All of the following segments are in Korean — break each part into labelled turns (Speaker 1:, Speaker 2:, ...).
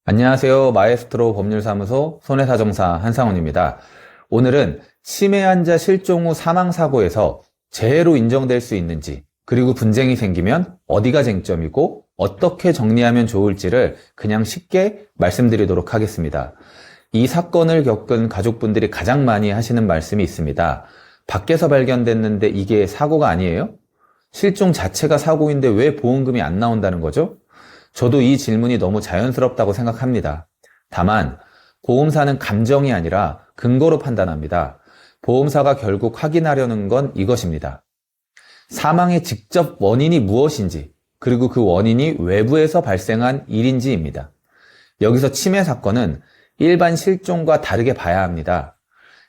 Speaker 1: 안녕하세요. 마에스트로 법률사무소 손해사정사 한상훈입니다. 오늘은 치매 환자 실종 후 사망사고에서 재해로 인정될 수 있는지, 그리고 분쟁이 생기면 어디가 쟁점이고 어떻게 정리하면 좋을지를 그냥 쉽게 말씀드리도록 하겠습니다. 이 사건을 겪은 가족분들이 가장 많이 하시는 말씀이 있습니다. 밖에서 발견됐는데 이게 사고가 아니에요? 실종 자체가 사고인데 왜 보험금이 안 나온다는 거죠? 저도 이 질문이 너무 자연스럽다고 생각합니다. 다만 보험사는 감정이 아니라 근거로 판단합니다. 보험사가 결국 확인하려는 건 이것입니다. 사망의 직접 원인이 무엇인지, 그리고 그 원인이 외부에서 발생한 일인지입니다. 여기서 치매 사건은 일반 실종과 다르게 봐야 합니다.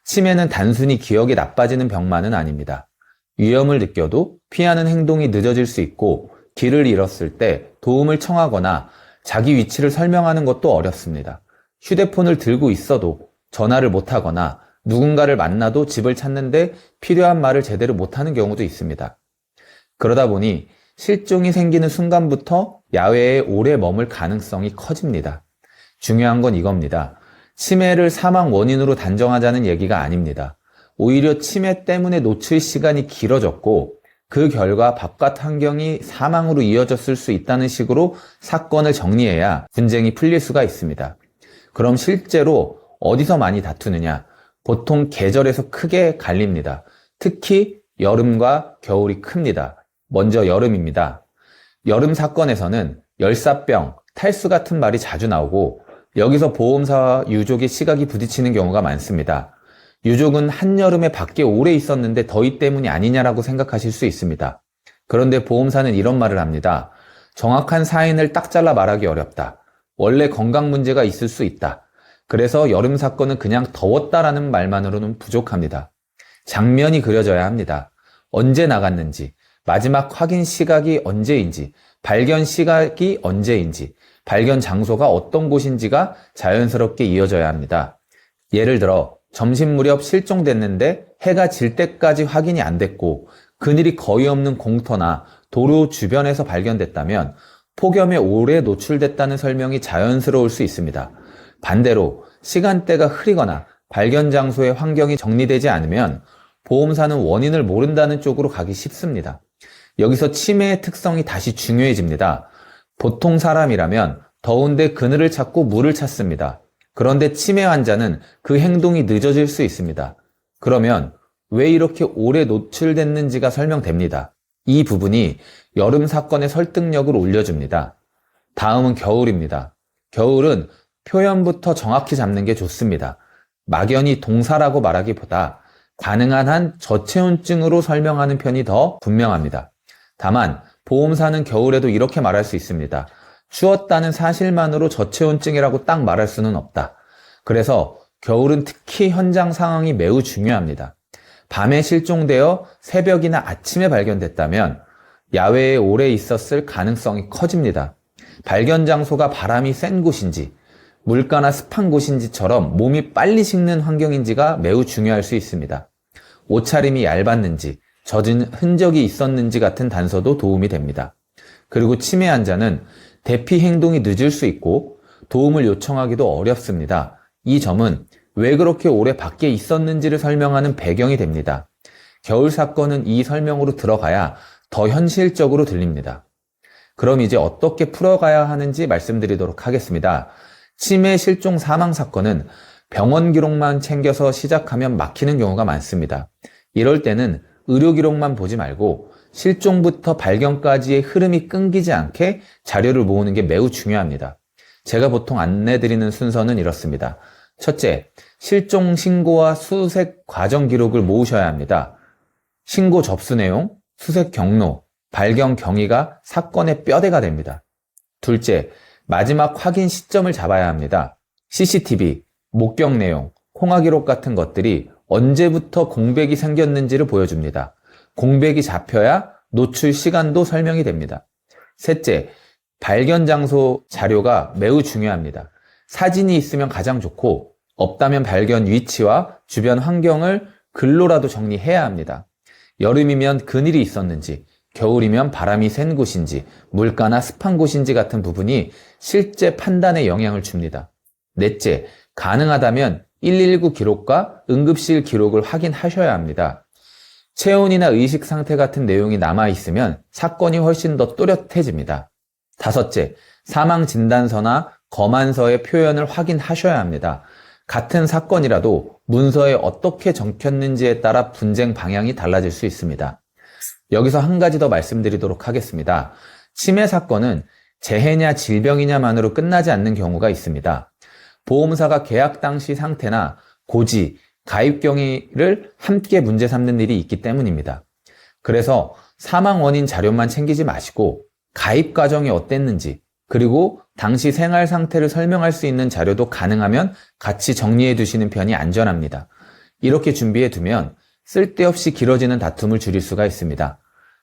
Speaker 1: 치매는 단순히 기억이 나빠지는 병만은 아닙니다. 위험을 느껴도 피하는 행동이 늦어질 수 있고, 길을 잃었을 때 도움을 청하거나 자기 위치를 설명하는 것도 어렵습니다. 휴대폰을 들고 있어도 전화를 못하거나 누군가를 만나도 집을 찾는데 필요한 말을 제대로 못하는 경우도 있습니다. 그러다 보니 실종이 생기는 순간부터 야외에 오래 머물 가능성이 커집니다. 중요한 건 이겁니다. 치매를 사망 원인으로 단정하자는 얘기가 아닙니다. 오히려 치매 때문에 노출 시간이 길어졌고, 그 결과 바깥 환경이 사망으로 이어졌을 수 있다는 식으로 사건을 정리해야 분쟁이 풀릴 수가 있습니다. 그럼 실제로 어디서 많이 다투느냐? 보통 계절에서 크게 갈립니다. 특히 여름과 겨울이 큽니다. 먼저 여름입니다. 여름 사건에서는 열사병, 탈수 같은 말이 자주 나오고, 여기서 보험사와 유족의 시각이 부딪히는 경우가 많습니다. 유족은 한여름에 밖에 오래 있었는데 더위 때문이 아니냐라고 생각하실 수 있습니다. 그런데 보험사는 이런 말을 합니다. 정확한 사인을 딱 잘라 말하기 어렵다. 원래 건강 문제가 있을 수 있다. 그래서 여름 사건은 그냥 더웠다라는 말만으로는 부족합니다. 장면이 그려져야 합니다. 언제 나갔는지, 마지막 확인 시각이 언제인지, 발견 시각이 언제인지, 발견 장소가 어떤 곳인지가 자연스럽게 이어져야 합니다. 예를 들어 점심 무렵 실종됐는데 해가 질 때까지 확인이 안 됐고 그늘이 거의 없는 공터나 도로 주변에서 발견됐다면 폭염에 오래 노출됐다는 설명이 자연스러울 수 있습니다. 반대로 시간대가 흐리거나 발견 장소의 환경이 정리되지 않으면 보험사는 원인을 모른다는 쪽으로 가기 쉽습니다. 여기서 치매의 특성이 다시 중요해집니다. 보통 사람이라면 더운데 그늘을 찾고 물을 찾습니다. 그런데 치매 환자는 그 행동이 늦어질 수 있습니다. 그러면 왜 이렇게 오래 노출됐는지가 설명됩니다. 이 부분이 여름 사건의 설득력을 올려줍니다. 다음은 겨울입니다. 겨울은 표현부터 정확히 잡는 게 좋습니다. 막연히 동사라고 말하기보다 가능한 한 저체온증으로 설명하는 편이 더 분명합니다. 다만 보험사는 겨울에도 이렇게 말할 수 있습니다. 추웠다는 사실만으로 저체온증이라고 딱 말할 수는 없다. 그래서 겨울은 특히 현장 상황이 매우 중요합니다. 밤에 실종되어 새벽이나 아침에 발견됐다면 야외에 오래 있었을 가능성이 커집니다. 발견 장소가 바람이 센 곳인지, 물가나 습한 곳인지처럼 몸이 빨리 식는 환경인지가 매우 중요할 수 있습니다. 옷차림이 얇았는지, 젖은 흔적이 있었는지 같은 단서도 도움이 됩니다. 그리고 치매 환자는 대피 행동이 늦을 수 있고 도움을 요청하기도 어렵습니다. 이 점은 왜 그렇게 오래 밖에 있었는지를 설명하는 배경이 됩니다. 겨울 사건은 이 설명으로 들어가야 더 현실적으로 들립니다. 그럼 이제 어떻게 풀어가야 하는지 말씀드리도록 하겠습니다. 치매 실종 사망 사건은 병원 기록만 챙겨서 시작하면 막히는 경우가 많습니다. 이럴 때는 의료 기록만 보지 말고 실종부터 발견까지의 흐름이 끊기지 않게 자료를 모으는 게 매우 중요합니다. 제가 보통 안내드리는 순서는 이렇습니다. 첫째, 실종 신고와 수색 과정 기록을 모으셔야 합니다. 신고 접수 내용, 수색 경로, 발견 경위가 사건의 뼈대가 됩니다. 둘째, 마지막 확인 시점을 잡아야 합니다. CCTV, 목격 내용, 통화 기록 같은 것들이 언제부터 공백이 생겼는지를 보여줍니다. 공백이 잡혀야 노출 시간도 설명이 됩니다. 셋째, 발견 장소 자료가 매우 중요합니다. 사진이 있으면 가장 좋고 없다면 발견 위치와 주변 환경을 글로라도 정리해야 합니다. 여름이면 그늘이 있었는지, 겨울이면 바람이 센 곳인지, 물가나 습한 곳인지 같은 부분이 실제 판단에 영향을 줍니다. 넷째, 가능하다면 119 기록과 응급실 기록을 확인하셔야 합니다. 체온이나 의식 상태 같은 내용이 남아있으면 사건이 훨씬 더 또렷해집니다. 다섯째, 사망 진단서나 검안서의 표현을 확인하셔야 합니다. 같은 사건이라도 문서에 어떻게 적혔는지에 따라 분쟁 방향이 달라질 수 있습니다. 여기서 한 가지 더 말씀드리도록 하겠습니다. 치매 사건은 재해냐 질병이냐만으로 끝나지 않는 경우가 있습니다. 보험사가 계약 당시 상태나 고지, 가입 경위를 함께 문제 삼는 일이 있기 때문입니다. 그래서 사망 원인 자료만 챙기지 마시고 가입 과정이 어땠는지, 그리고 당시 생활 상태를 설명할 수 있는 자료도 가능하면 같이 정리해 두시는 편이 안전합니다. 이렇게 준비해 두면 쓸데없이 길어지는 다툼을 줄일 수가 있습니다.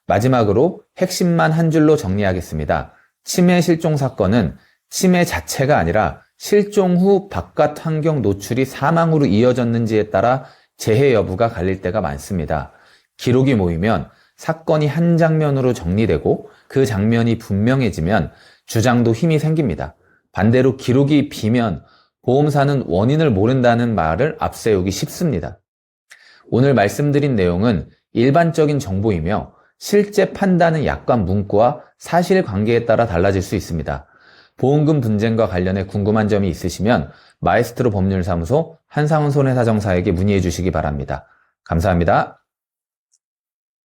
Speaker 1: 마지막으로 핵심만 한 줄로 정리하겠습니다. 치매 실종 사건은 치매 자체가 아니라 실종 후 바깥 환경 노출이 사망으로 이어졌는지에 따라 재해 여부가 갈릴 때가 많습니다. 기록이 모이면 사건이 한 장면으로 정리되고 그 장면이 분명해지면 주장도 힘이 생깁니다. 반대로 기록이 비면 보험사는 원인을 모른다는 말을 앞세우기 쉽습니다. 오늘 말씀드린 내용은 일반적인 정보이며 실제 판단은 약관 문구와 사실관계에 따라 달라질 수 있습니다. 보험금 분쟁과 관련해 궁금한 점이 있으시면 마에스트로 법률사무소 한상훈 손해사정사에게 문의해 주시기 바랍니다. 감사합니다.